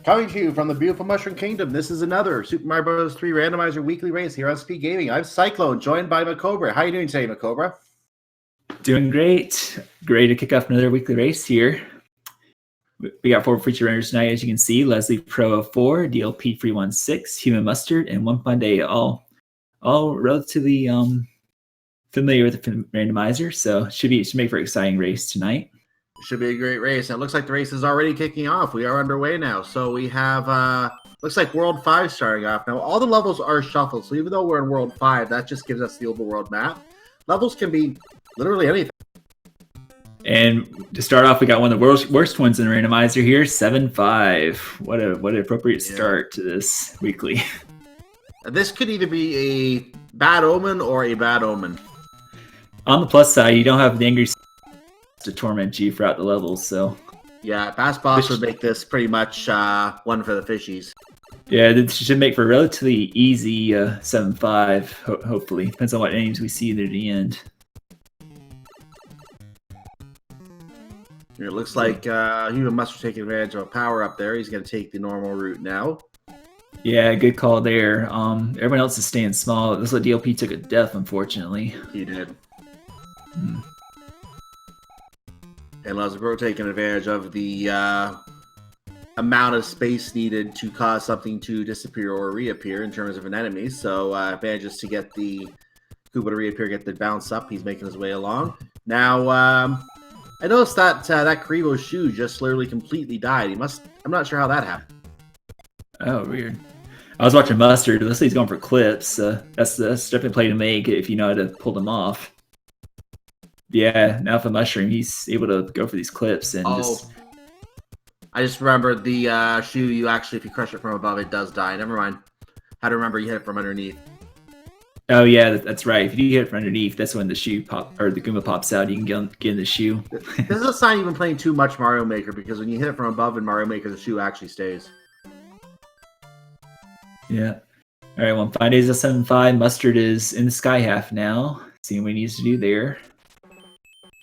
Coming to you from the beautiful Mushroom Kingdom, this is another Super Mario Bros. 3 Randomizer weekly race here on Speed Gaming. I'm Cyclone, joined by Macobra. How are you doing today, Macobra? Doing great. Great to kick off another weekly race here. We got 4 feature runners tonight, as you can see. Leslie Pro 04, DLP 316, Human Mustard, and One Fun Day, all relatively familiar with the randomizer, so should make for an exciting race tonight. It should be a great race. And it looks like the race is already kicking off. We are underway now. So we have looks like World 5 starting off now. All the levels are shuffled, so even though we're in World 5, that just gives us the overworld map. Levels can be literally anything. And to start off, we got one of the worst ones in the randomizer here, 7-5. What an appropriate start to this weekly. This could either be a bad omen or a bad omen. On the plus side, you don't have the angry to torment you throughout the levels, so yeah, past boss would make this pretty much one for the fishies. Yeah, this should make for a relatively easy 7-5, hopefully. Depends on what names we see near the end. It looks like Human Mustard taking advantage of a power up there. He's going to take the normal route now. Yeah, good call there. Everyone else is staying small. This little DLP took a death, unfortunately. He did. And Lesbro taking advantage of the amount of space needed to cause something to disappear or reappear in terms of an enemy. So manages to get the Koopa to reappear, get the bounce up. He's making his way along. Now, I noticed that that Karibo's shoe just literally completely died. I'm not sure how that happened. Oh, weird. I was watching Mustard. Let's say he's going for clips. That's definitely a play to make if you know how to pull them off. Yeah, now for Mushroom, he's able to go for these clips and I just remembered the shoe. You actually, if you crush it from above, it does die. Never mind. How to remember you hit it from underneath. Oh yeah, that's right. If you hit it from underneath, that's when the shoe or the Goomba pops out. You can get in the shoe. This is a sign you've been playing too much Mario Maker, because when you hit it from above in Mario Maker, the shoe actually stays. Yeah. All right. Well, 5 days of 7-5. Mustard is in the sky half now. Seeing what he needs to do there.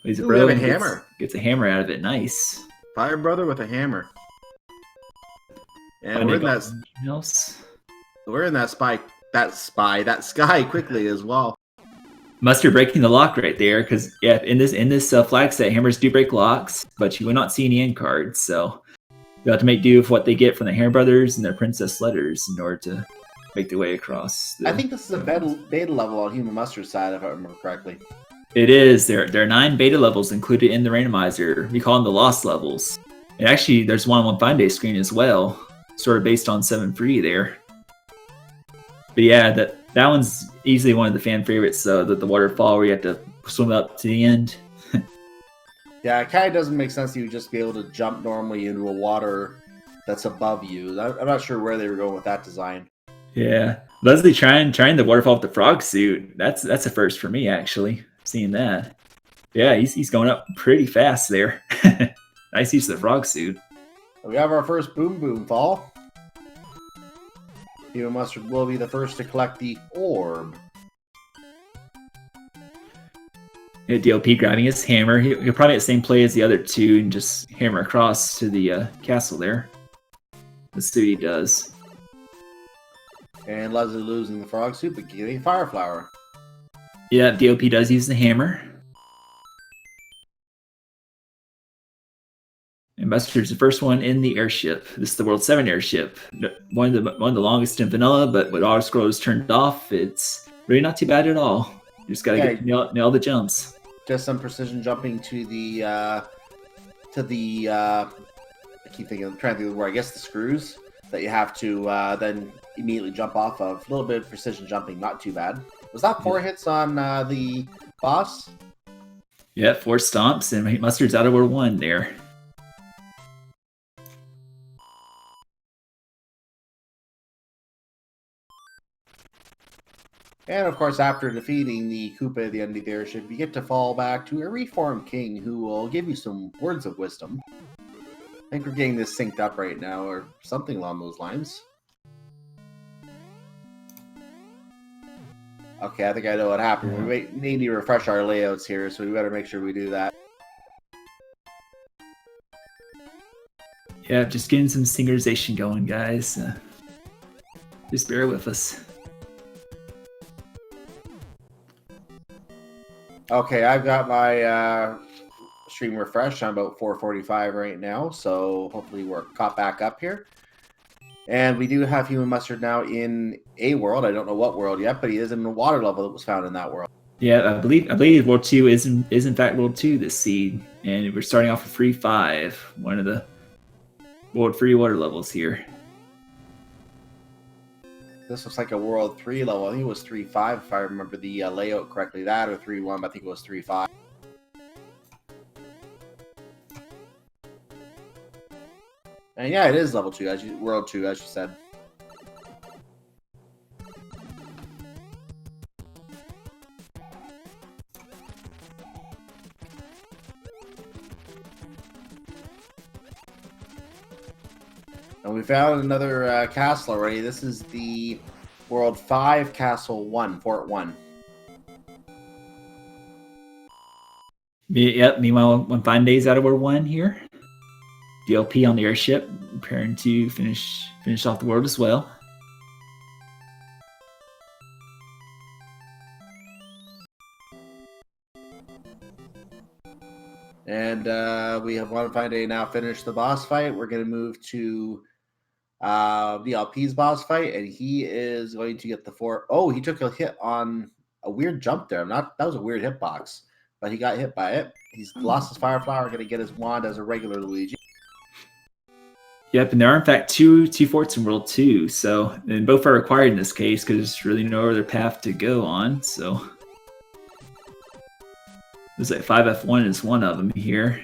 He's we have a hammer. Gets a hammer out of it. Nice. Fire Brother with a hammer. And we're in that sky quickly as well. Mustard breaking the lock right there, because yeah, in this flag set, hammers do break locks, but you will not see any end cards, so you have to make do with what they get from the Hammer Brothers and their Princess letters in order to make their way across. I think this is a beta level on Human Mustard's side, if I remember correctly. It is. There are 9 beta levels included in the randomizer. We call them the lost levels. And actually, there's one on Fine Day screen as well, sort of based on 7-3 there. But yeah, that one's easily one of the fan favorites. The waterfall where you have to swim up to the end. Yeah, it kind of doesn't make sense. You would just be able to jump normally into a water that's above you. I'm not sure where they were going with that design. Yeah, Leslie trying the waterfall with the frog suit. That's a first for me, actually. Seeing that. Yeah, he's going up pretty fast there. Nice use of the frog suit. We have our first Boom Boom fall. Human Mustard will be the first to collect the orb. Yeah, DLP grabbing his hammer. He'll probably get the same play as the other two and just hammer across to the castle there. Let's see what he does. And Leslie losing the frog suit, but getting Fire Flower. Yeah, DLP does use the hammer. And Mustard's the first one in the airship. This is the World 7 airship. One of the longest in vanilla, but with auto scrolls turned off, it's really not too bad at all. You just gotta nail the jumps. Just some precision jumping to the I keep trying to think of where, I guess the screws that you have to then immediately jump off of. A little bit of precision jumping, not too bad. Was that 4 hits on the boss? Yeah, 4 stomps, and Mustard's out of World 1 there. And of course, after defeating the Koopa at the end of the airship, you get to fall back to a reformed king who will give you some words of wisdom. I think we're getting this synced up right now, or something along those lines. Okay, I think I know what happened. Yeah. We need to refresh our layouts here, so we better make sure we do that. Yeah, just getting some synchronization going, guys. Just bear with us. Okay, I've got my stream refreshed. I'm about 4:45 right now, so hopefully we're caught back up here. And we do have Human Mustard now in a world. I don't know what world yet, but he is in the water level that was found in that world. Yeah, I believe World 2 is in fact World 2 this seed, and we're starting off with 3-5, one of the World 3 water levels here. This looks like a World 3 level. I think it was 3-5 if I remember the layout correctly. That or 3-1, but I think it was 3-5. And yeah, it is level 2, World 2, as you said. And we found another castle already. This is the World 5 Castle 1, Fort 1. Yep, meanwhile, 1 days out of World 1 here. DLP on the airship, preparing to finish off the world as well. And we have one fine day now finished the boss fight. We're going to move to DLP's boss fight, and he is going to get the fort. Oh, he took a hit on a weird jump there. That was a weird hitbox, but he got hit by it. He's lost his fire flower, going to get his wand as a regular Luigi. Yep, and there are in fact two forts in World 2, so and both are required in this case because there's really no other path to go on. So there's like 5F1 is one of them here.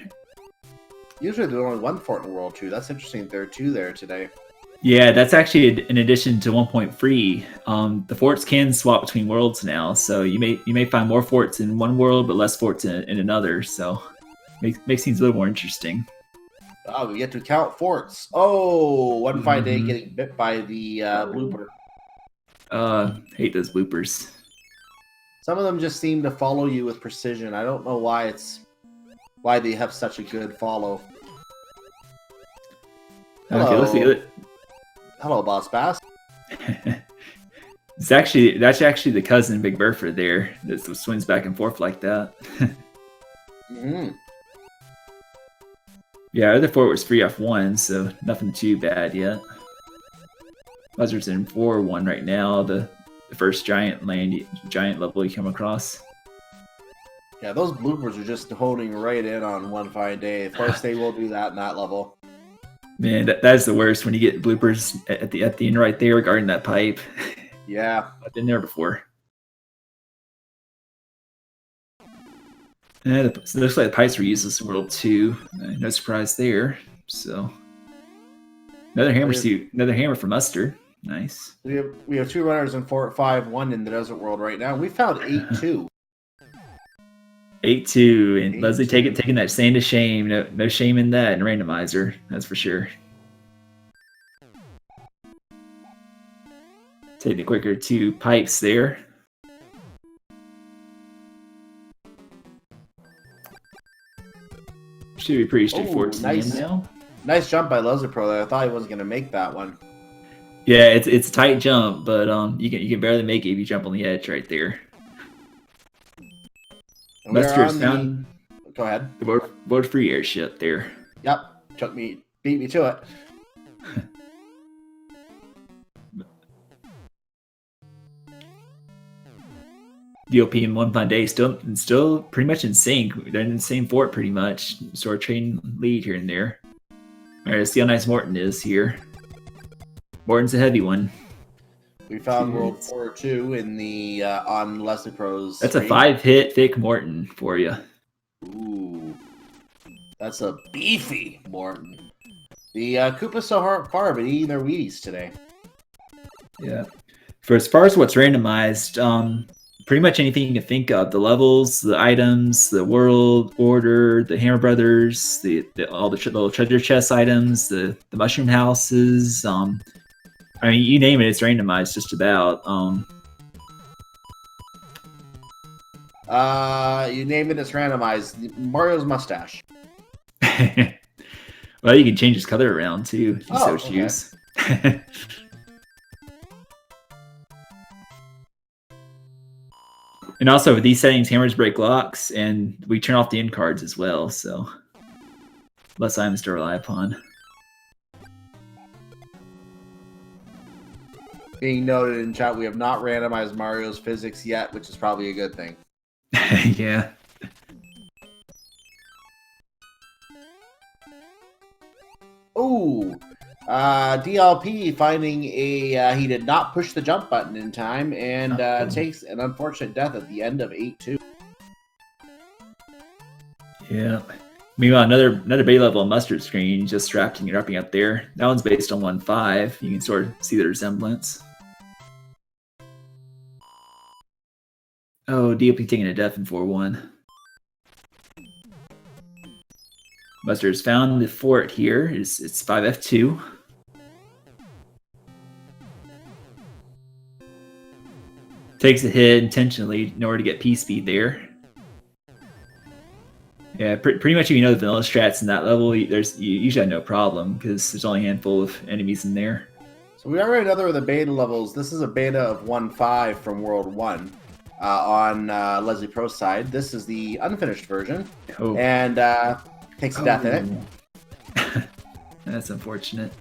Usually there's only one fort in World 2. That's interesting. There are two there today. Yeah, that's actually in addition to 1.3. The forts can swap between worlds now, so you may find more forts in one world but less forts in another. So makes things a little more interesting. Oh, we get to count forts. Oh, one fine day getting bit by the blooper. Hate those bloopers. Some of them just seem to follow you with precision. I don't know why they have such a good follow. Hello. Okay, let's see it. Hello, Boss Bass. That's actually the cousin Big Bertha there that swings back and forth like that. Mm-hmm. Yeah, our other fort was 3F1, so nothing too bad yet. Buzzard's in 4-1 right now, the first giant level you come across. Yeah, those bloopers are just holding right in on one fine day. Of course, they will do that in that level. Man, that is the worst when you get bloopers at the end right there regarding that pipe. Yeah. I've been there before. Yeah, it looks like the pipes were useless in World 2. No surprise there. So another hammer for Mustard. Nice. We have two runners in Fort 5-1 in the Desert World right now. We found 8-2. 8-2, and Leslie taking that stand to shame. No shame in that in Randomizer, that's for sure. Take the quicker 2 pipes there. Should be pretty straightforward to the end now. Nice jump by Leslie Pro there. I thought he wasn't going to make that one. Yeah, it's a tight jump, but you can barely make it if you jump on the edge right there. Mustard's found. Go ahead. The World 3 airship there. Yep, beat me to it. DLP and 1 fine day still pretty much in sync. They're in the same fort pretty much. Sort of trading lead here and there. All right, let's see how nice Morton is here. Morton's a heavy one. We found World 4-2 in the on Leslie Pro's. That's a 5-hit thick Morton for you. Ooh, that's a beefy Morton. The Koopa's so far been eating their Wheaties today. Yeah. For as far as what's randomized, pretty much anything you can think of. The levels, the items, the world order, the Hammer Brothers, all the little treasure chest items, the mushroom houses. I mean, you name it, it's randomized just about. You name it, it's randomized. Mario's mustache. Well, you can change his color around too if you so okay. choose. And also with these settings, hammers break locks, and we turn off the end cards as well, so less items to rely upon. Being noted in chat, we have not randomized Mario's physics yet, which is probably a good thing. Yeah. Ooh, DLP finding a he did not push the jump button in time and takes an unfortunate death at the end of 8-2. Yeah. Meanwhile, another beta level mustard screen just wrapping up there. That one's based on 1.5. You can sort of see the resemblance. Oh, DLP taking a death in 4-1. Mustard's found the fort here. It's 5F2. Takes a hit intentionally in order to get P speed there. Yeah, pretty much if you know the vanilla strats in that level, you usually have no problem because there's only a handful of enemies in there. So we are another of the beta levels. This is a beta of 1.5 from World 1 on Leslie Pro's side. This is the unfinished version, and takes a death in it. That's unfortunate.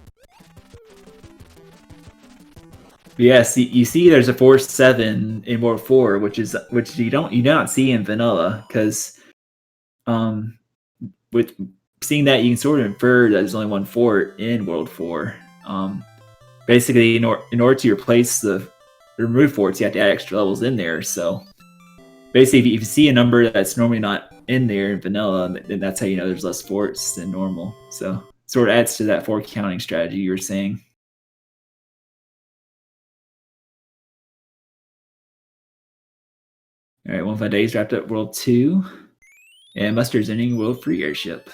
But yes, you see there's a 4-7 in World 4, which you don't see in vanilla, because with seeing that you can sort of infer that there's only one fort in World 4. Basically, in order to replace the remove forts, you have to add extra levels in there. So basically, if you see a number that's normally not in there in vanilla, then that's how you know there's less forts than normal. So it sort of adds to that fort counting strategy you were saying. All right, 1.5 days wrapped up World 2. And Mustard's ending World 3 airship.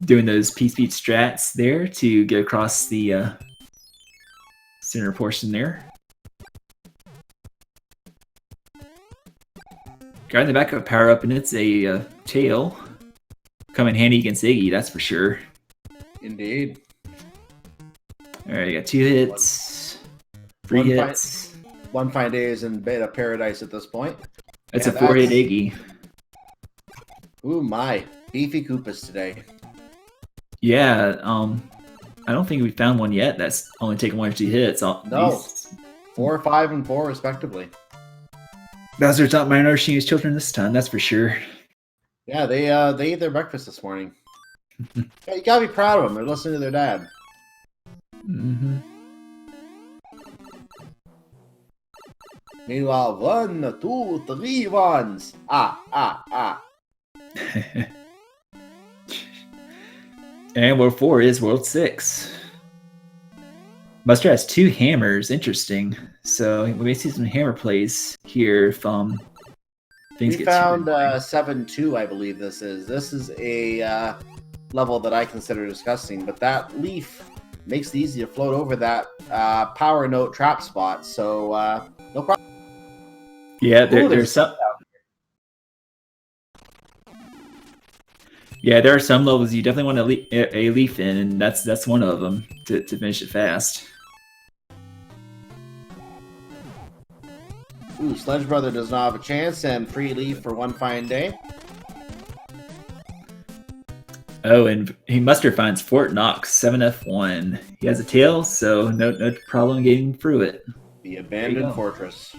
Doing those P-speed strats there to get across the center portion there. Grabbing the backup power up, and it's a tail. Come in handy against Iggy, that's for sure. Indeed. Alright, got 2 hits. 3 hits. One fine day is in beta paradise at this point. That's a 4-hit Iggy. Ooh, my. Beefy Koopas today. Yeah, I don't think we found one yet that's only taken 1 or 2 hits. No. 4, 5, and 4 respectively. Bowser's not malnourishing his children this time, that's for sure. Yeah, they ate their breakfast this morning. Yeah, you gotta be proud of them. They're listening to their dad. Mm-hmm. Meanwhile, 1, 2, 3 ones. And World 4 is World 6. Mustard has 2 hammers. Interesting. So we may see some hammer plays here if things we get found 7-2, I believe this is. This is a level that I consider disgusting, but that leaf makes it easy to float over that power note trap spot, so no problem. Yeah, there's some. Yeah, there are some levels you definitely want a leaf in, and that's one of them to finish it fast. Ooh, Sledge Brother does not have a chance, and free leaf for one fine day. Oh, and Mustard finds Fort Knox 7F1. He has a tail, so no problem getting through it. The abandoned fortress.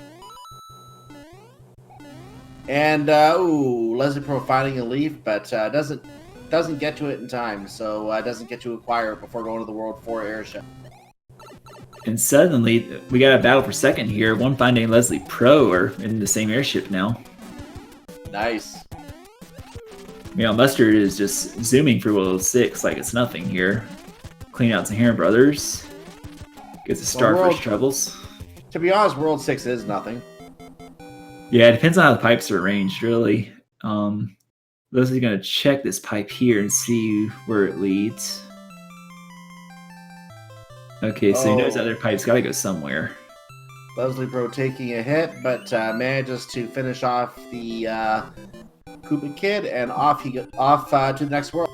And ooh, Leslie Pro finding a leaf, but doesn't get to it in time, so doesn't get to acquire it before going to the World 4 airship. And suddenly, we got a battle for second here. One fine day, Leslie Pro are in the same airship now. Nice. Mustard is just zooming for World 6 like it's nothing here. Clean out some Heron Brothers. Gets a star for his troubles. To be honest, World 6 is nothing. Yeah, it depends on how the pipes are arranged, really. Leslie's going to check this pipe here and see where it leads. Okay, so he knows that other pipe's got to go somewhere. Leslie Pro taking a hit, but manages to finish off the Koopa Kid, and off to the next world.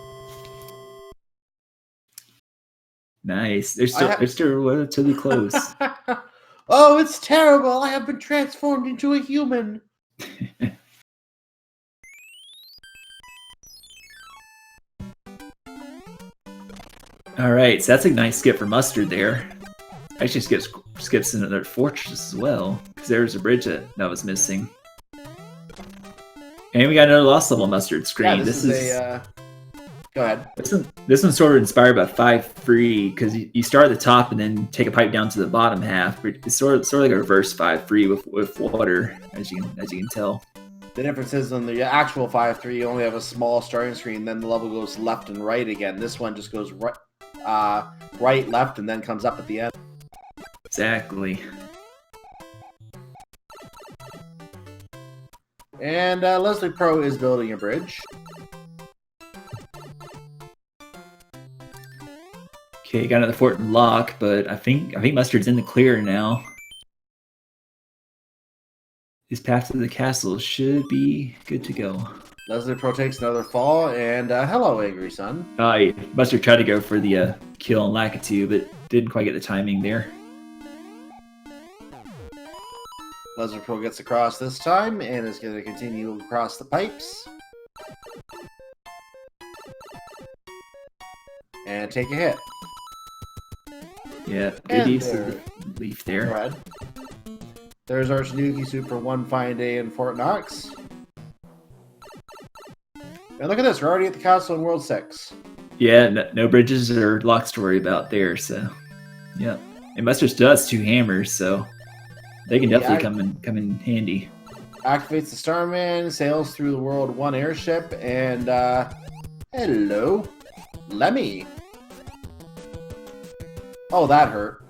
Nice. They're still relatively close. Oh, it's terrible! I have been transformed into a human. All right, so that's a nice skip for Mustard there. Actually, skips another fortress as well, because there's a bridge that was missing. And we got another lost level Mustard screen. Yeah, this is Go ahead. This one's sort of inspired by 5 free, because you start at the top and then take a pipe down to the bottom half. But it's sort of like a reverse 5 free with water, as you can tell. The difference is on the actual 5-3, you only have a small starting screen, then the level goes left and right again. This one just goes right, left, and then comes up at the end. Exactly. And Leslie Pro is building a bridge. Okay, got another fort and lock, but I think Mustard's in the clear now. His path to the castle should be good to go. Leslie Pro takes another fall, and hello, Angry Sun. Mustard tried to go for the kill on Lakitu, but didn't quite get the timing there. Leslie Pro gets across this time, and is going to continue across the pipes. And take a hit. Yeah, good use of the leaf there. Go ahead. There's our Tanuki Soup for one fine day in Fort Knox. And look at this, we're already at the castle in World 6. Yeah, no bridges or locks to worry about there, so... Yeah. And Mustard still has 2 hammers, so... They can definitely come in handy. Activates the Starman, sails through the World 1 airship, and, hello, Lemmy. Oh, that hurt.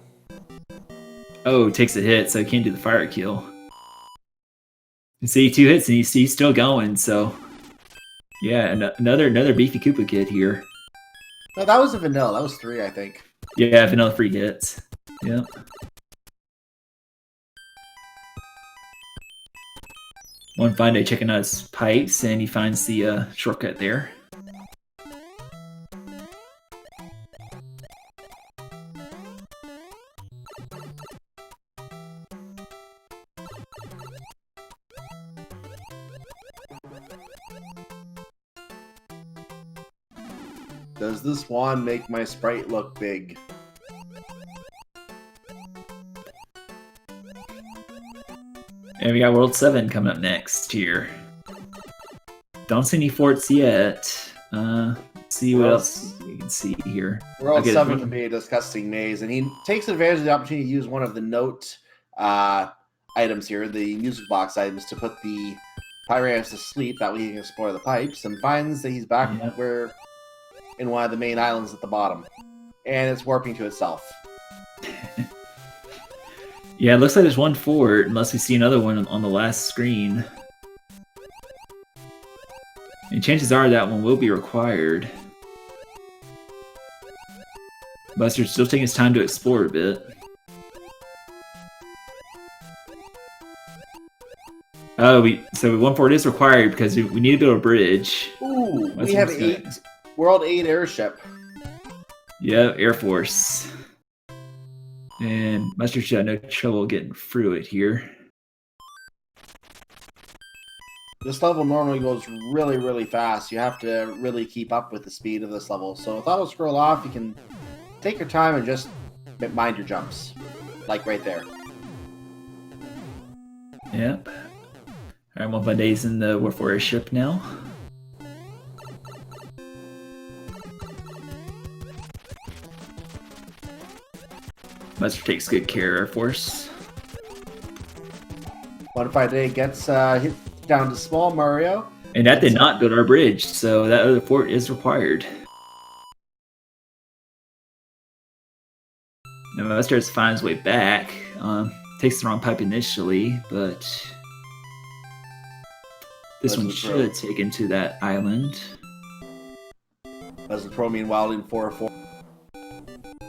Oh, takes a hit, so he can't do the fire kill. You see 2 hits, and he's still going, so... Yeah, another beefy Koopa kid here. No, that was a vanilla. That was 3, I think. Yeah, vanilla free hits. Yep. One fine day checking out his pipes, and he finds the shortcut there. Does this wand make my sprite look big? And we got World 7 coming up next here. Don't see any forts yet. Let's see what else we can see here. World 7 can be a disgusting maze, and he takes advantage of the opportunity to use one of the note items here, the music box items, to put the Pyranus to sleep. That way he can explore the pipes, and finds that he's back where in one of the main islands at the bottom. And it's warping to itself. Yeah, it looks like there's one fort, unless we see another one on the last screen. And chances are that one will be required. Buster's still taking his time to explore a bit. Oh, so one fort is required because we need to build a bridge. Ooh, we have World 8 airship. Yeah, Air Force. And Mustard should have no trouble getting through it here. This level normally goes really, really fast. You have to really keep up with the speed of this level. So if auto scroll off, you can take your time and just mind your jumps. Like right there. Yep. Alright, 1 fun days in the War 4 airship now. Mustard takes good care of Air Force. Modified Day gets hit down to small Mario. And that did not build our bridge, so that other fort is required. Now Mustard finds his way back. Takes the wrong pipe initially, but this one should take him to that island. As the Pro meanwhile in 4-4.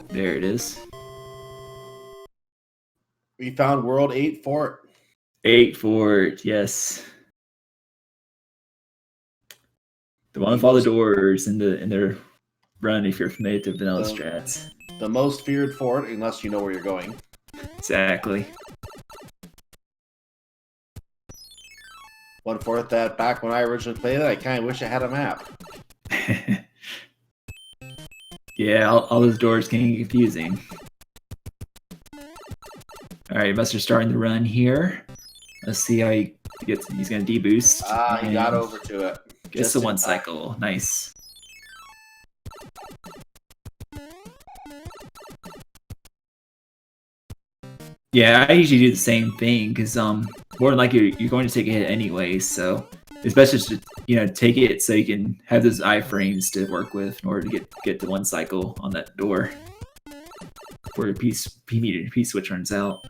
There it is. We found World 8 fort. 8 fort, yes. The one with all the doors in their run if you're familiar with the vanilla strats. the most feared fort, unless you know where you're going. Exactly. One fort that back when I originally played it, I kind of wish it had a map. Yeah, all those doors can get confusing. Alright, Buster's starting the run here. Let's see how he gets. He's going to deboost. He got over to it. Gets the one cycle. Nice. Yeah, I usually do the same thing because more than likely you're going to take a hit anyway. So it's best just to take it so you can have those iframes to work with in order to get the one cycle on that door before your P switch runs out.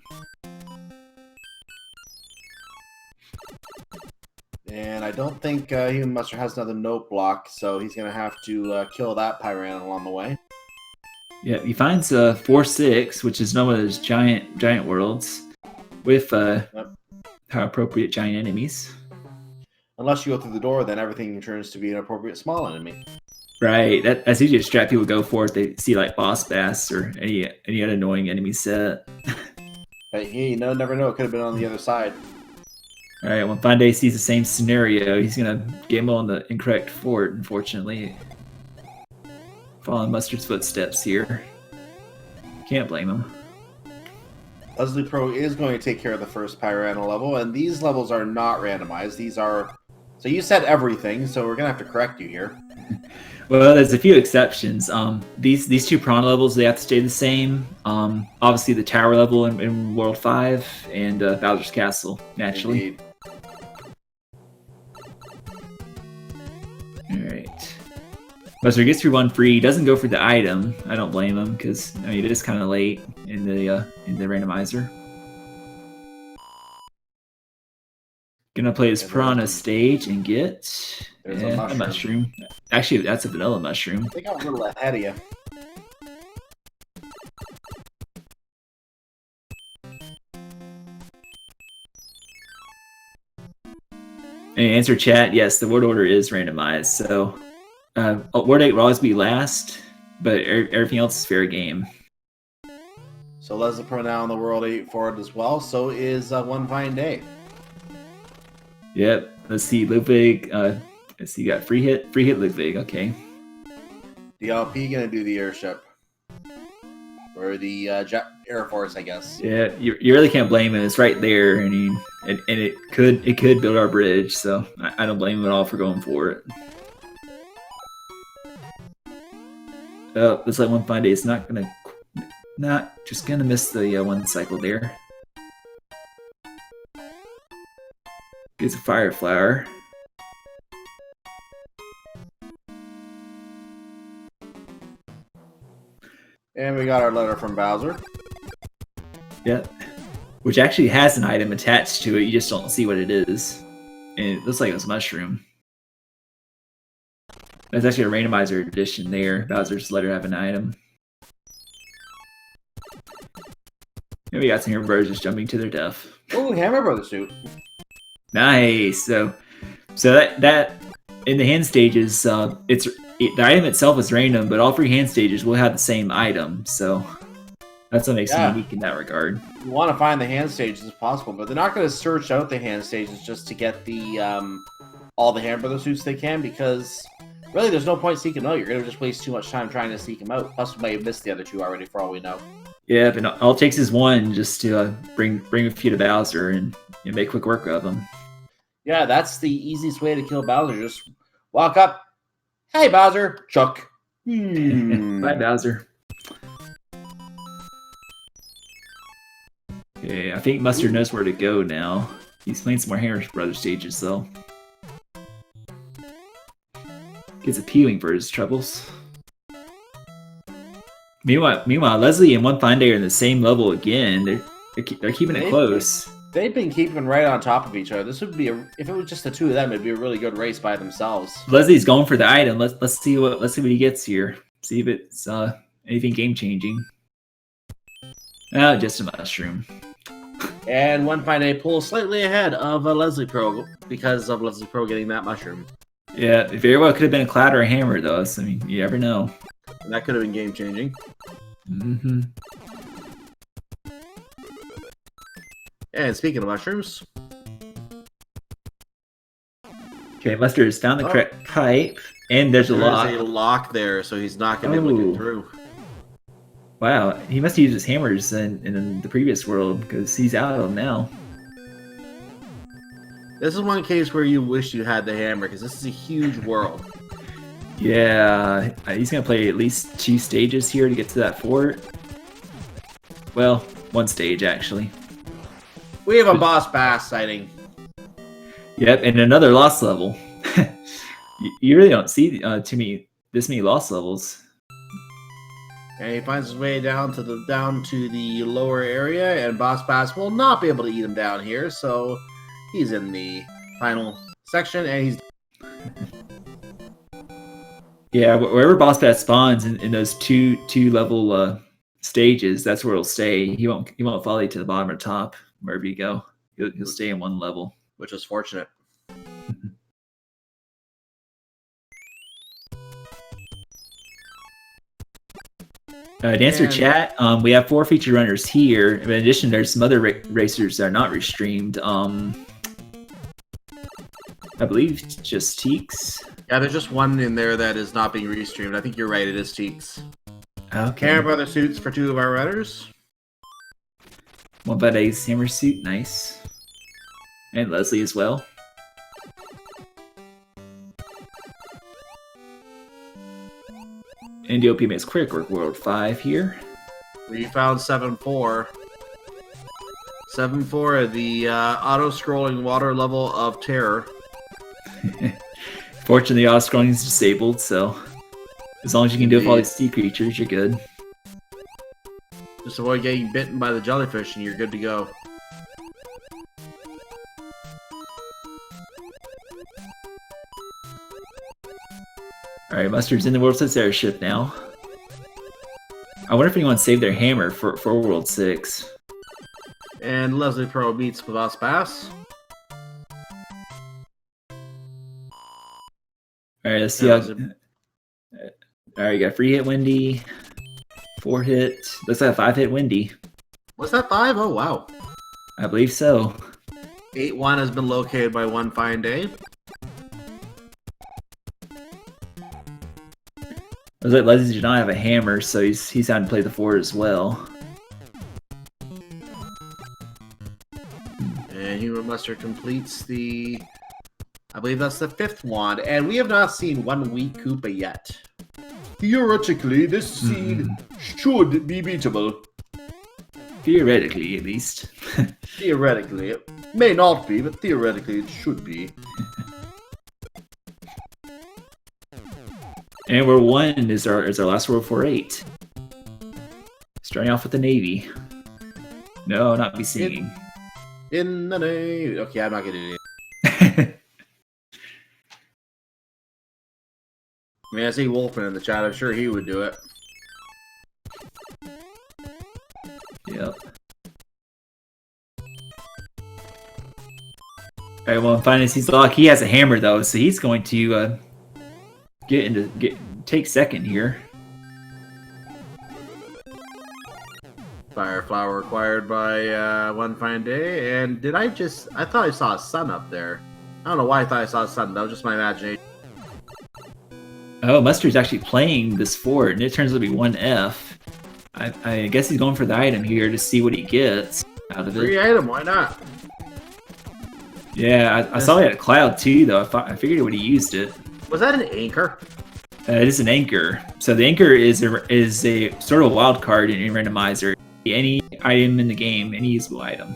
And I don't think Human Muster has another note block, so he's going to have to kill that Pyran along the way. Yeah, he finds 4-6, which is known as giant worlds, with how appropriate giant enemies. Unless you go through the door, then everything turns to be an appropriate small enemy. Right, that's usually a strat people go for if they see like boss bass or any other annoying enemy set. But hey, never know. It could have been on the other side. All right, when Fine Day sees the same scenario, he's gonna gamble on the incorrect fort. Unfortunately, following Mustard's footsteps here. Can't blame him. Leslie Pro is going to take care of the first Pyrano level, and these levels are not randomized. These are... So you said everything, so we're going to have to correct you here. Well, there's a few exceptions. These two prawn levels, they have to stay the same. Obviously, the tower level in World 5 and Bowser's Castle, naturally. Indeed. Alright. Buster gets through one free. He doesn't go for the item. I don't blame him, because it is kind of late in the randomizer. Gonna play his Piranha stage and get a mushroom. Actually, that's a vanilla mushroom. They got a little ahead of you. And answer chat, yes, the word order is randomized. So word 8 will always be last, but everything else is fair game. So Leslie Pro now in the World 8 forward as well. So is One Fine Day. Yep. Let's see, Ludwig. Let's see, you got free hit Ludwig. Okay. DLP gonna do the airship or the Air Force, I guess. Yeah, you really can't blame him. It's right there, and it could build our bridge. So I don't blame him at all for going for it. Oh, looks like One Fine Day is not just gonna miss the one cycle there. Gets a fire flower. And we got our letter from Bowser. Yep. Which actually has an item attached to it. You just don't see what it is. And it looks like it was a mushroom. That's actually a randomizer edition there. Bowser's letter have an item. And we got some Hammer Brothers just jumping to their death. Oh, Hammer Brothers suit. Nice. So that in the hand stages, the item itself is random, but all 3 hand stages will have the same item. So that's what makes it unique in that regard. You want to find the hand stages as possible, but they're not going to search out the hand stages just to get the all the Hammer Brothers suits they can, because really there's no point seeking them out. You're going to just waste too much time trying to seek them out. Plus, we may have missed the other 2 already for all we know. Yeah, but all it takes is one just to bring a few to Bowser and make quick work of them. Yeah, that's the easiest way to kill Bowser. Just walk up. Hey, Bowser. Chuck. Bye, Bowser. Okay, I think Mustard knows where to go now. He's playing some more Hammer Brothers stages, though. Gets appealing for his troubles. Meanwhile, Leslie and One Fine Day are in the same level again. They're keeping it close. They've been keeping right on top of each other. This would be if it was just the 2 of them, it'd be a really good race by themselves. Leslie's going for the item. Let's see what he gets here. See if it's anything game changing. Just a mushroom. And One Fine Day pulls slightly ahead of Leslie Pro because of Leslie Pro getting that mushroom. Yeah, it very well could have been a cloud or a hammer, though. So, I mean, you never know. And that could have been game changing. Mm-hmm. And speaking of mushrooms, Okay, Mustard has found the correct pipe, and there's a lock. There's a lock there, so he's not going to be able to get through. Wow, he must have used his hammers in the previous world, because he's out of them now. This is one case where you wish you had the hammer, because this is a huge world. Yeah, he's going to play at least 2 stages here to get to that fort. Well, 1 stage, actually. We have a boss bass sighting. Yep, and another lost level. You really don't see this many lost levels. And he finds his way down to the lower area, and Boss Bass will not be able to eat him down here, so he's in the final section, and he's... Yeah, wherever Boss Bass spawns in those two level stages, that's where he'll stay. He won't follow you to the bottom or top, wherever you go. He'll stay in one level. Which is fortunate. To answer chat, we have 4 feature runners here. In addition, there's some other racers that are not restreamed. I believe just Teeks. Yeah, there's just one in there that is not being restreamed. I think you're right, it is Teeks. Okay. Hammer Brother suits for 2 of our runners. One by A's hammer suit, nice. And Leslie as well. And DOP makes Quick Work World 5 here. We found 7-4. 7-4, the auto-scrolling water level of terror. Fortunately, auto-scrolling is disabled, so as long as you can do it with all these sea creatures, you're good. Just avoid getting bitten by the jellyfish and you're good to go. Alright, Mustard's in the World 6 airship now. I wonder if anyone saved their hammer for World 6. And Leslie Pro beats Boss Bass. Alright, let's see how... Alright, you got 3 hit Wendy. 4 hit... Looks like a 5 hit Wendy. Was that 5? Oh, wow. I believe so. 8-1 has been located by One Fine Day. I was like, Leslie did not have a hammer, so he's had to play the 4 as well. And Human Mustard completes the... I believe that's the 5th wand, and we have not seen 1 weak Koopa yet. Theoretically, this seed should be beatable. Theoretically, at least. Theoretically. It may not be, but theoretically it should be. And World 1 is our last World 4-8. Starting off with the Navy. No, not be singing. In the Navy. Okay, I'm not gonna do it. I mean, I see Wolfman in the chat. I'm sure he would do it. Yep. Alright, well, in Finance's Lock, he has a hammer, though, so he's going to take second here. Fire flower acquired by One Fine Day. And did I thought I saw a sun up there. I don't know why I thought I saw a sun. That was just my imagination. Oh, Mustard's actually playing this fort, and it turns out to be 1F. I guess he's going for the item here to see what he gets out of it. Free item, why not? Yeah, I saw he had a cloud too, though. I figured he would have used it. Was that an anchor? It is an anchor. So the anchor is a sort of wild card in Randomizer. Any item in the game, any usable item.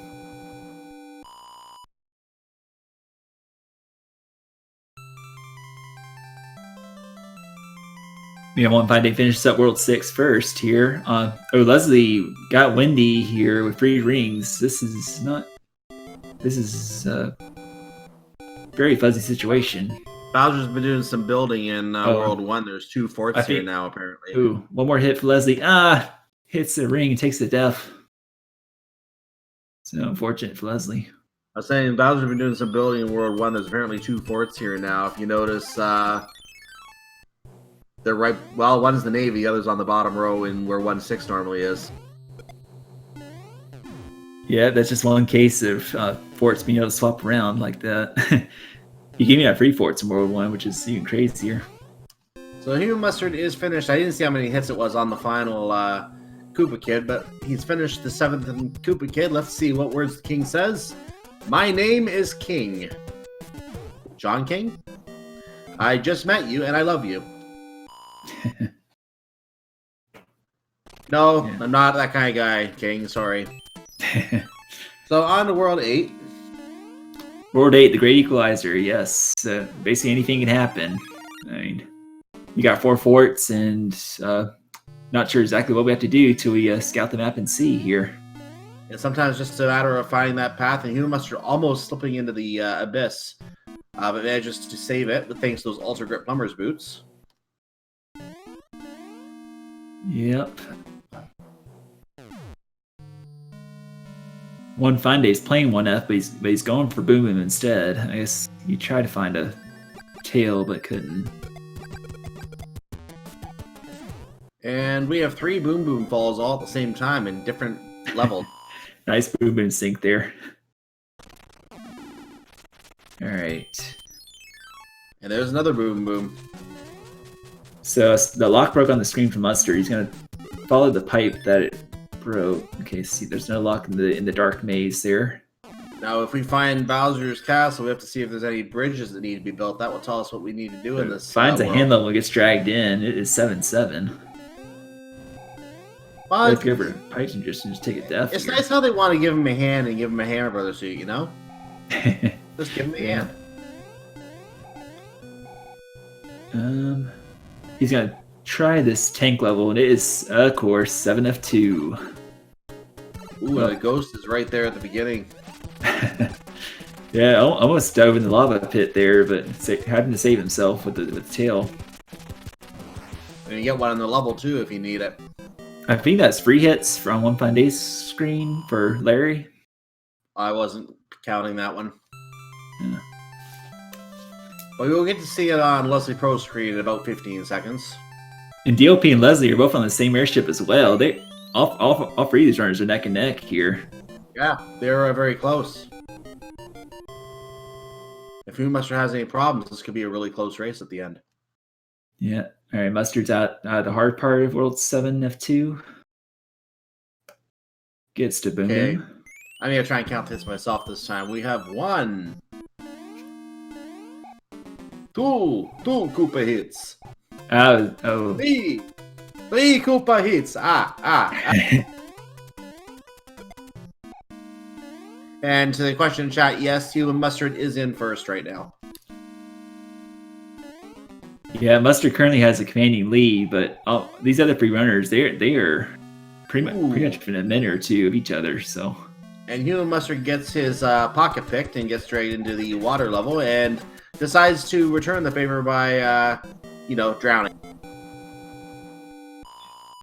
We have One Fine Day finishes up World 6 first here. Leslie got Wendy here with 3 rings. This is a very fuzzy situation. Bowser's been doing some building in World 1. There's 2 forts here now, apparently. Ooh, one more hit for Leslie. Hits the ring and takes the death. So unfortunate for Leslie. I was saying Bowser's been doing some building in World 1. There's apparently 2 forts here now. If you notice, there They're right. Well, one's the Navy, the other's on the bottom row, in where 1-6 normally is. Yeah, that's just one case of forts being able to swap around like that. You gave me that free forts in World War I, which is even crazier. So Human Mustard is finished. I didn't see how many hits it was on the final Koopa Kid, but he's finished the 7th Koopa Kid. Let's see what words the King says. My name is King. John King? I just met you and I love you. No, yeah. I'm not that kind of guy, King. Sorry. So on to World 8. World 8, the Great Equalizer. Yes. Basically anything can happen. I mean, you got 4 forts, and not sure exactly what we have to do till we scout the map and see here. And sometimes just a matter of finding that path, and Human Mustard almost slipping into the abyss. But manages to save it thanks to those Ultra Grip Plumber's boots. Yep. One Fine Day's playing 1F, but he's going for Boom Boom instead. I guess you tried to find a tail, but couldn't. And we have 3 Boom Boom falls all at the same time in different levels. Nice Boom Boom sync there. Alright. And there's another Boom Boom. So the lock broke on the screen from Mustard. He's going to follow the pipe that it broke. Okay, see, there's no lock in the dark maze there. Now, if we find Bowser's Castle, we have to see if there's any bridges that need to be built. That will tell us what we need to do in this finds a world. hand level and gets dragged in. It is 7-7. Well, if you ever pipes and just take a death. It's nice how they want to give him a hand and give him a Hammer Brother suit, you know? Just give him a hand. He's gonna try this tank level, and it is, of course, 7F2. Ooh, the ghost is right there at the beginning. Yeah, almost dove in the lava pit there, but having to save himself with the tail. And you get one on the level too if you need it. I think that's free hits from One Fine Day's screen for Larry. I wasn't counting that one. Yeah. Well, we'll get to see it on Leslie Pro's screen in about 15 seconds. And DOP and Leslie are both on the same airship as well. They all 3 of these runners are neck and neck here. Yeah, they're very close. If Human Mustard has any problems, this could be a really close race at the end. Yeah. All right, Mustard's at the hard part of World 7F2. Gets to Boom Boom. I'm going to try and count hits myself this time. We have 1, 2 Koopa hits. 3 Koopa hits. And to the question in chat, yes, Human Mustard is in first right now. Yeah, Mustard currently has a commanding lead, but these other 3 runners, they are pretty much within a minute or 2 of each other. So, and Human Mustard gets his pocket picked and gets dragged into the water level and decides to return the favor by, drowning.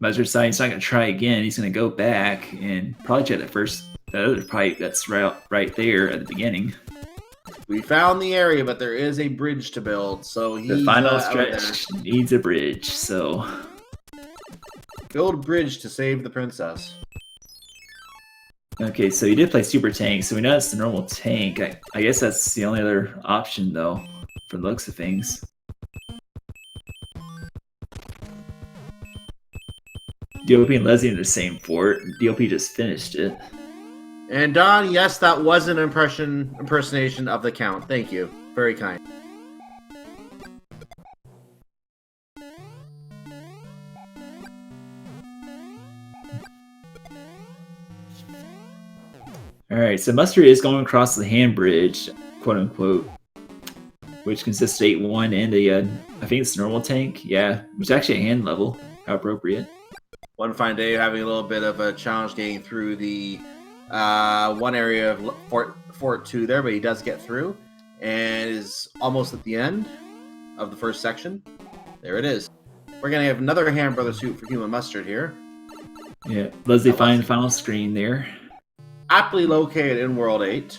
Mustard's deciding he's not going to try again. He's going to go back and probably try that other pipe that's right there at the beginning. We found the area, but there is a bridge to build, so the final stretch needs a bridge, so build a bridge to save the princess. Okay, so you did play Super Tank, so we know it's the normal tank. I guess that's the only other option, though, for the looks of things. DOP and Leslie in the same fort. DOP just finished it. And Don, yes, that was an impersonation of the Count. Thank you. Very kind. Alright, so Mustard is going across the hand bridge, quote unquote, which consists of 8-1 and I think it's a normal tank. Yeah, which is actually a hand level. How appropriate. One Fine Day having a little bit of a challenge getting through the one area of Fort 2 there, but he does get through and is almost at the end of the first section. There it is. We're going to have another Hand Brother suit for Human Mustard here. Yeah, Leslie finds the final screen there. Aptly located in World 8.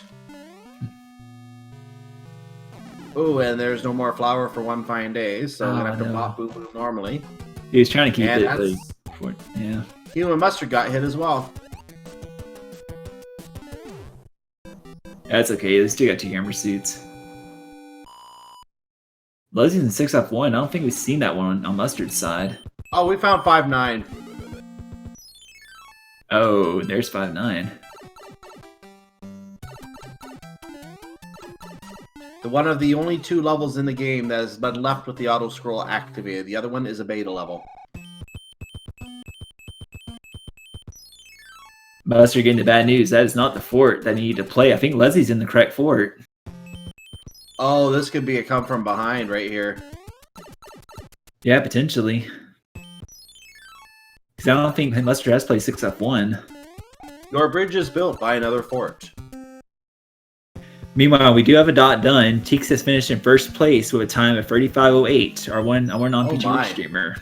Oh, and there's no more flour for one fine day, so I'm gonna have to pop Boo Boo normally. He was trying to keep And it. Yeah. Human Mustard got hit as well. That's okay. They still got 2 hammer suits. Leslie's in 6F1. I don't think we've seen that one on Mustard's side. Oh, we found 5-9. Oh, there's 5-9. One of the only 2 levels in the game that has been left with the auto scroll activated. The other one is a beta level. Mustard getting the bad news. That is not the fort that you need to play. I think Leslie's in the correct fort. Oh, this could be a come from behind right here. Yeah, potentially. Because I don't think Mustard has played 6F1. Your bridge is built by another fort. Meanwhile, we do have a dot done. Teeks has finished in first place with a time of 35:08. Our non-PG streamer.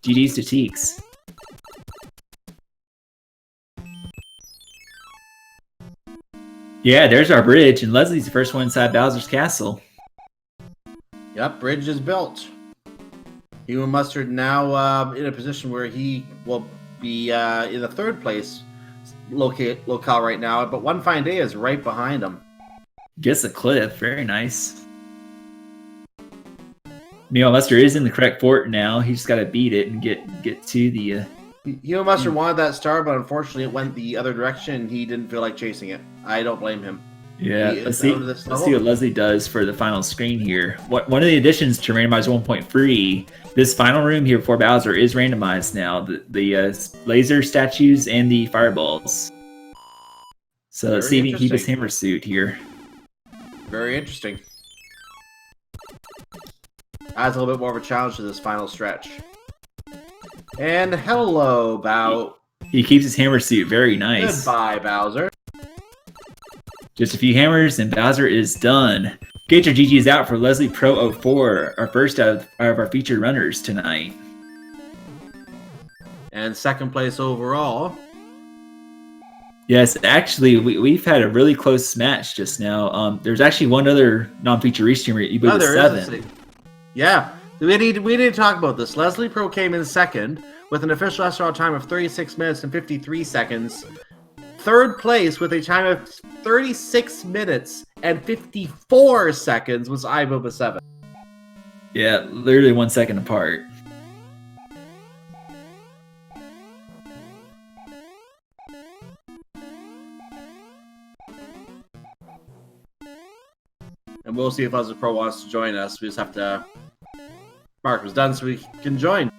GG's to Teeks. Yeah, there's our bridge, and Leslie's the first one inside Bowser's castle. Yep, bridge is built. Human Mustard now in a position where he will be in the 3rd place locale right now, but One Fine Day is right behind him. Gets a cliff. Very nice. Meanwhile, Mustard is in the correct fort now. He's just got to beat it and get to the... Human Mustard wanted that star, but unfortunately it went the other direction. He didn't feel like chasing it. I don't blame him. Yeah, let's see what Leslie does for the final screen here. One of the additions to Randomizer 1.3, this final room here for Bowser is randomized now. The laser statues and the fireballs. So let's see if he can keep his hammer suit here. Very interesting. Adds a little bit more of a challenge to this final stretch. And hello, Bow. He keeps his hammer suit. Very nice. Goodbye, Bowser. Just a few hammers and Bowser is done. Get your GG's out for Leslie Pro 04, our first out of our featured runners tonight. And 2nd place overall. Yes, actually, we've had a really close match just now. There's actually one other non-feature restreamer. You believe 7. Yeah, we need to talk about this. Leslie Pro came in 2nd with an official SRL time of 36 minutes and 53 seconds. 3rd place with a time of 36 minutes and 54 seconds was iBoba 7. Yeah, literally 1 second apart. And we'll see if Leslie Pro wants to join us. We just have to... Mark was done so we can join.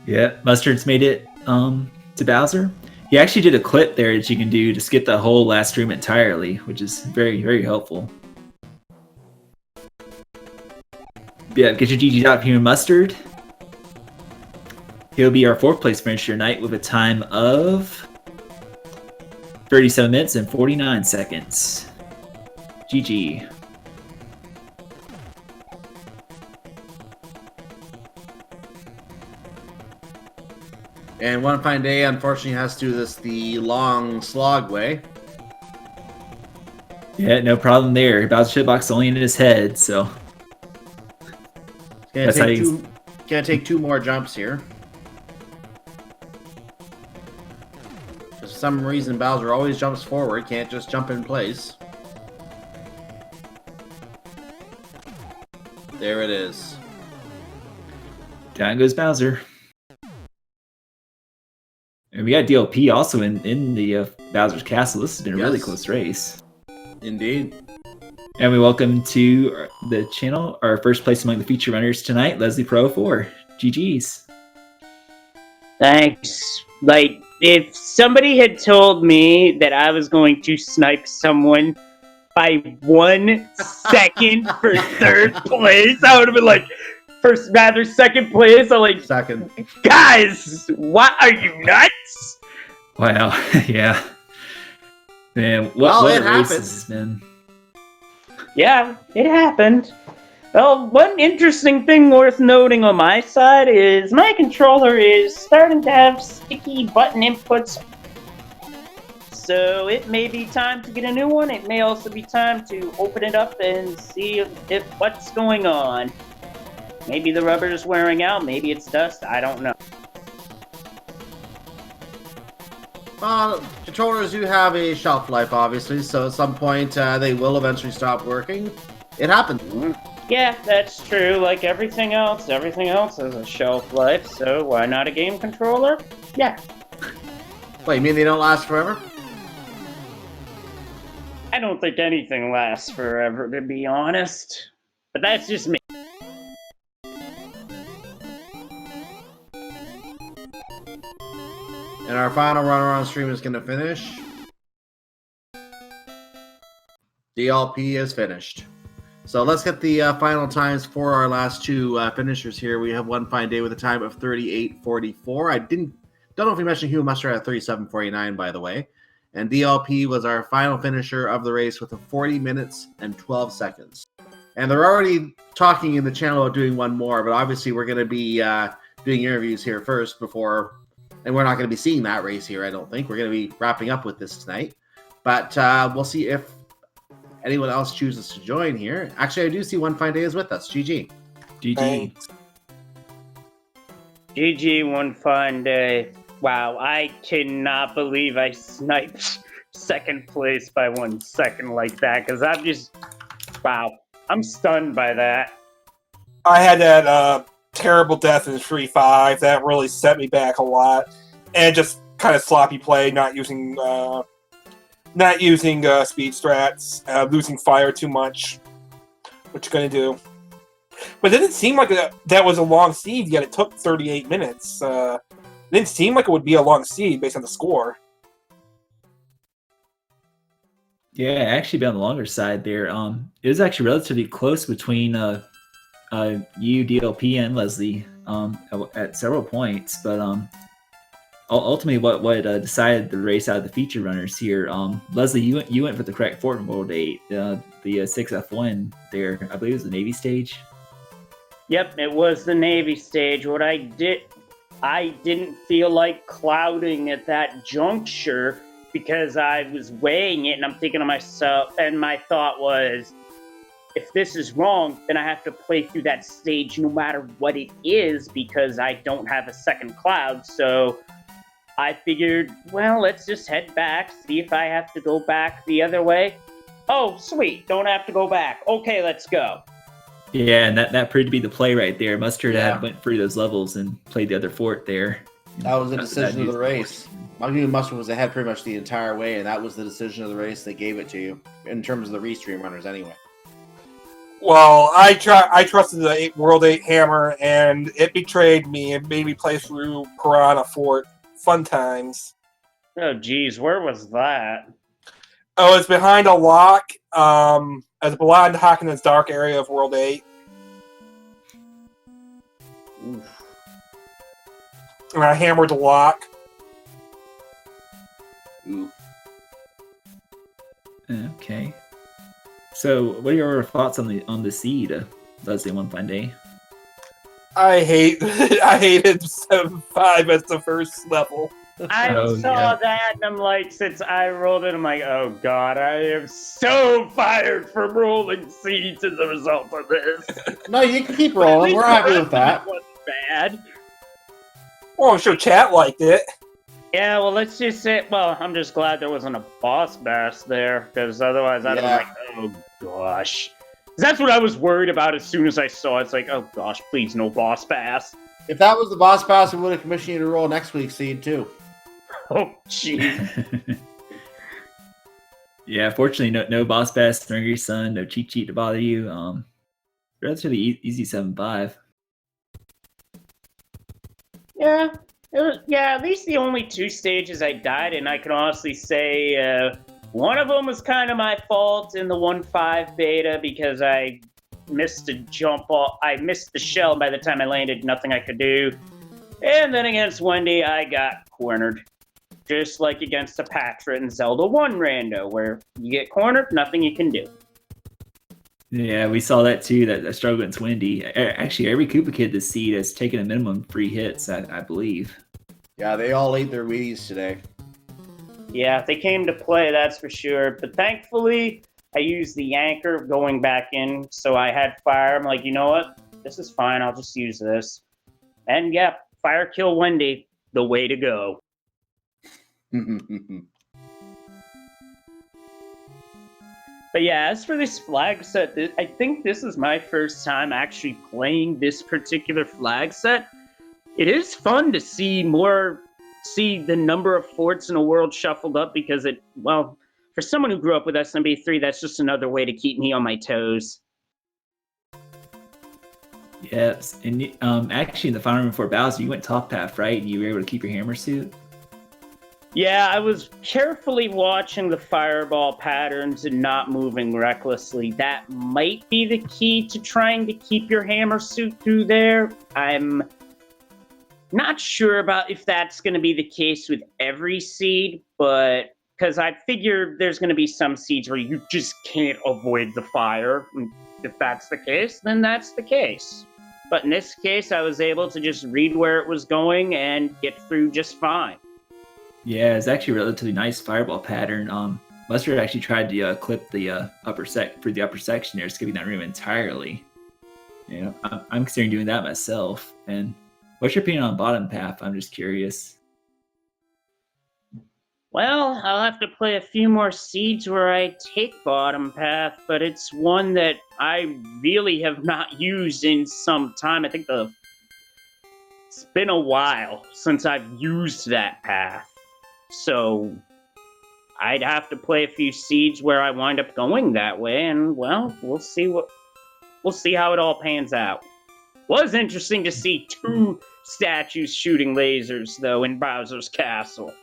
Yeah, Mustard's made it to Bowser. He actually did a clip there that you can do to skip the whole last room entirely, which is very, very helpful. Yeah, get your GG's out here in Mustard. He'll be our 4th place finisher tonight with a time of 37 minutes and 49 seconds. GG. And One Fine Day, unfortunately, has to do this the long slog way. Yeah, no problem there. Bowser Shitbox only in his head, so... Gonna take 2 more jumps here. For some reason, Bowser always jumps forward, can't just jump in place. There it is. Down goes Bowser. And we got DLP also in the Bowser's Castle. This has been a really close race. Indeed. And we welcome to the channel our first place among the feature runners tonight, Leslie Pro 4. GG's. Thanks. Like, if somebody had told me that I was going to snipe someone by 1 second for 3rd place, I would have been like, second place. I'm like, second. Guys, what are you nuts? Wow, yeah. Man, what a race this has been. Yeah, it happened. Well, one interesting thing worth noting on my side is my controller is starting to have sticky button inputs. so it may be time to get a new one. It may also be time to open it up and see if what's going on. Maybe the rubber is wearing out, maybe it's dust, I don't know. Controllers do have a shelf life, obviously, so at some point they will eventually stop working. It happens. Yeah, that's true. Like everything else has a shelf life, so why not a game controller? Yeah. Wait, you mean they don't last forever? I don't think anything lasts forever, to be honest. But that's just me. And our final runner on stream is going to finish. DLP is finished. So let's get the final times for our last two finishers here. We have One Fine Day with a time of 38:44. I don't know if we mentioned Hugh Mustard at 37:49, by the way. And DLP was our final finisher of the race with a 40 minutes and 12 seconds. And they're already talking in the channel about doing one more, but obviously we're going to be doing interviews here first before, and we're not going to be seeing that race here, I don't think. We're going to be wrapping up with this tonight. But we'll see if anyone else chooses to join here. Actually, I do see One Fine Day is with us. GG. GG. Thanks. GG, One Fine Day. Wow, I cannot believe I sniped second place by 1 second like that, because I'm just... Wow. I'm stunned by that. I had that terrible death in 3-5. That really set me back a lot. And just kind of sloppy play, not using speed strats, losing fire too much. What you gonna do? But it didn't seem like that was a long seed, yet it took 38 minutes. It didn't seem like it would be a long seed based on the score. Yeah, actually been on the longer side there. It was actually relatively close between you, DLP, and Leslie at several points, but ultimately what decided the race out of the feature runners here. Leslie, you went for the correct fort in World 8, the 6F1 there. I believe it was the Navy stage. Yep, it was the Navy stage. What I didn't feel like clouding at that juncture because I was weighing it and I'm thinking to myself, and my thought was, if this is wrong, then I have to play through that stage no matter what it is because I don't have a second cloud. So I figured, well, let's just head back, see if I have to go back the other way. Oh, sweet, don't have to go back. Okay, let's go. Yeah, and that proved to be the play right there. Mustard had went through those levels and played the other fort there. That was the decision of the race. Magneto Mustard was ahead pretty much the entire way, and that was the decision of the race that gave it to you, in terms of the restream runners anyway. Well, I trusted the World 8 hammer, and it betrayed me and made me play through Piranha Fort. Fun times. Oh, geez, where was that? Oh, it's behind a lock, as behind Hawkins' dark area of World 8. Oof. And I hammered the lock. Ooh. Okay. So, what are your thoughts on the seed, Leslie, One Fine Day? I hated 7-5 as the first level. I saw that, and I'm like, since I rolled it, I'm like, oh god, I am so fired from rolling seeds as a result of this. No, you can keep rolling. We're happy with that. It wasn't bad. Well, I'm sure chat liked it. Yeah, well, let's just say, well, I'm just glad there wasn't a boss bass there, because otherwise I'd have been like, oh gosh. 'Cause that's what I was worried about as soon as I saw it. It's like, oh gosh, please, no boss bass. If that was the boss pass, we would have commissioned you to roll next week's seed too. Oh, jeez. Yeah, fortunately, no boss bass, no angry sun, no cheat to bother you. Relatively easy 7-5. Yeah, at least the only two stages I died in, I can honestly say one of them was kind of my fault in the 1.5 beta because I missed a jump off. I missed the shell by the time I landed, nothing I could do. And then against Wendy, I got cornered. Just like against a Patra in Zelda 1 rando, where you get cornered, nothing you can do. Yeah, we saw that too, that struggle against Wendy. Actually, every Koopa Kid this seed has taken a minimum 3 hits, I believe. Yeah, they all ate their Wheaties today. Yeah, they came to play, that's for sure. But thankfully, I used the anchor going back in, so I had fire. I'm like, you know what? This is fine. I'll just use this. And yeah, fire kill Wendy, the way to go. But yeah, as for this flag set, I think this is my first time actually playing this particular flag set. It is fun to see the number of forts in a world shuffled up because for someone who grew up with SMB3, that's just another way to keep me on my toes. Yes, and actually in the Final Room 4 Bowser, you went top path, right? And you were able to keep your hammer suit? Yeah, I was carefully watching the fireball patterns and not moving recklessly. That might be the key to trying to keep your hammer suit through there. I'm not sure about if that's going to be the case with every seed, but because I figure there's going to be some seeds where you just can't avoid the fire. If that's the case, then that's the case. But in this case, I was able to just read where it was going and get through just fine. Yeah, it's actually a relatively nice fireball pattern. Mustard actually tried to clip the upper section there, skipping that room entirely. You know, I'm considering doing that myself. And what's your opinion on bottom path? I'm just curious. Well, I'll have to play a few more seeds where I take bottom path, but it's one that I really have not used in some time. I think it's been a while since I've used that path. So I'd have to play a few seeds where I wind up going that way, and well, we'll see how it all pans out. Was interesting to see 2 statues shooting lasers though in Bowser's castle.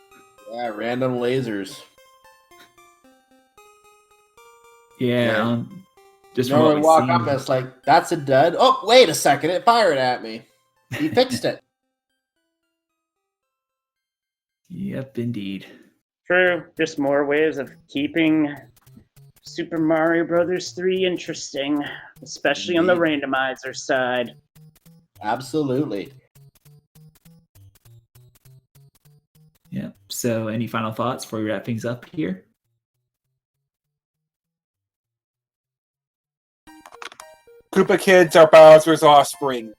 Yeah, random lasers. Yeah, just You from normally what walk we've up seen. and it's like, that's a dud. Oh, wait a second, it fired at me. He fixed it. Yep, indeed. True, just more ways of keeping Super Mario Bros. 3 interesting, especially on the randomizer side. Absolutely. Yeah. So, any final thoughts before we wrap things up here? Koopa kids are Bowser's offspring.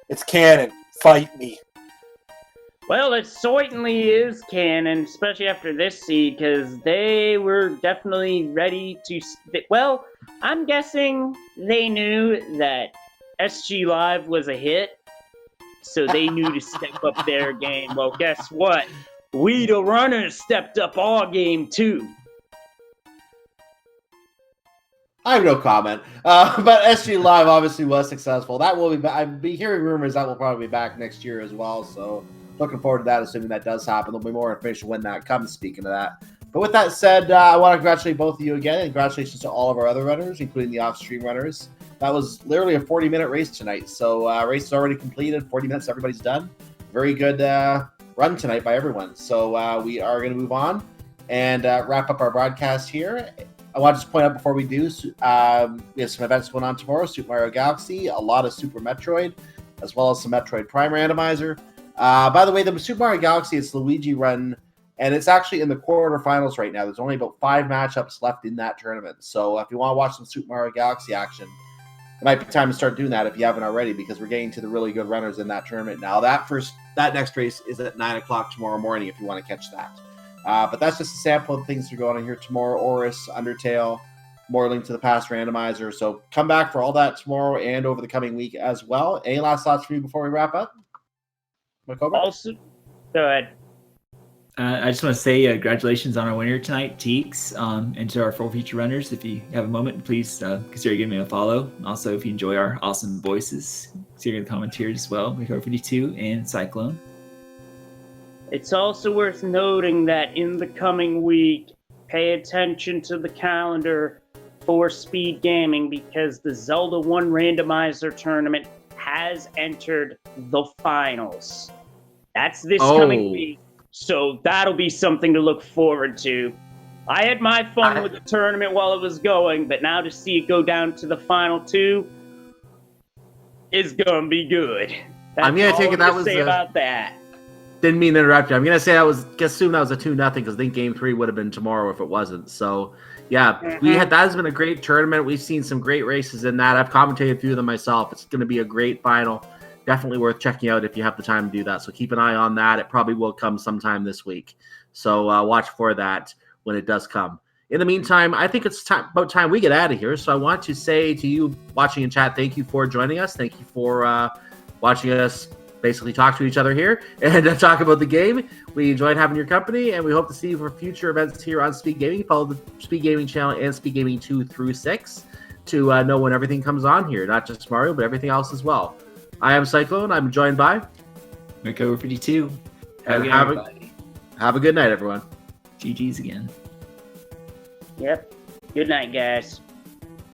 It's canon. Fight me. Well, it certainly is canon, especially after this seed, because they were definitely ready to... Well, I'm guessing they knew that SG Live was a hit, so they knew to step up their game. Well, guess what? We the runners stepped up our game, too. I have no comment. But SG Live obviously was successful. That will be back. I've been hearing rumors that will probably be back next year as well, so... looking forward to that, assuming that does happen. There'll be more information when that comes, speaking of that. But with that said, I want to congratulate both of you again, and congratulations to all of our other runners, including the off-stream runners. That was literally a 40-minute race tonight. So race is already completed, 40 minutes, everybody's done. Very good run tonight by everyone. So we are going to move on and wrap up our broadcast here. I want to just point out before we do, we have some events going on tomorrow, Super Mario Galaxy, a lot of Super Metroid, as well as some Metroid Prime Randomizer. By the way, the Super Mario Galaxy is Luigi run, and it's actually in the quarterfinals right now. There's only about 5 matchups left in that tournament. So if you want to watch some Super Mario Galaxy action, it might be time to start doing that if you haven't already, because we're getting to the really good runners in that tournament now. That next race is at 9 o'clock tomorrow morning if you want to catch that. But that's just a sample of things that are going on here tomorrow. Oris, Undertale, more Link to the Past Randomizer. So come back for all that tomorrow and over the coming week as well. Any last thoughts for you before we wrap up? Also, go ahead. I just want to say congratulations on our winner tonight, Teeks, and to our 4 feature runners. If you have a moment, please consider giving me a follow. Also, if you enjoy our awesome voices, consider the comment here as well. Recover 52 and Cyclone. It's also worth noting that in the coming week, pay attention to the calendar for Speed Gaming, because the Zelda 1 Randomizer tournament has entered the finals. That's this coming week, so that'll be something to look forward to. I had my fun with the tournament while it was going, but now to see it go down to the final 2 is gonna be good. That's I'm gonna take it that was about that. Didn't mean to interrupt you. I'm gonna say assume that was a 2-0 because I think Game 3 would have been tomorrow if it wasn't. So yeah, that has been a great tournament. We've seen some great races in that. I've commentated a few of them myself. It's going to be a great final. Definitely worth checking out if you have the time to do that. So keep an eye on that. It probably will come sometime this week. So watch for that when it does come. In the meantime, I think it's about time we get out of here. So I want to say to you watching in chat, thank you for joining us. Thank you for watching us basically talk to each other here and talk about the game. We enjoyed having your company, and we hope to see you for future events here on Speed Gaming. Follow the Speed Gaming channel and Speed Gaming 2 through 6 to know when everything comes on here, not just Mario, but everything else as well. I am Cyclone. I'm joined by Rico 52. Have a good night, everyone. GG's again. Yep. Good night, guys.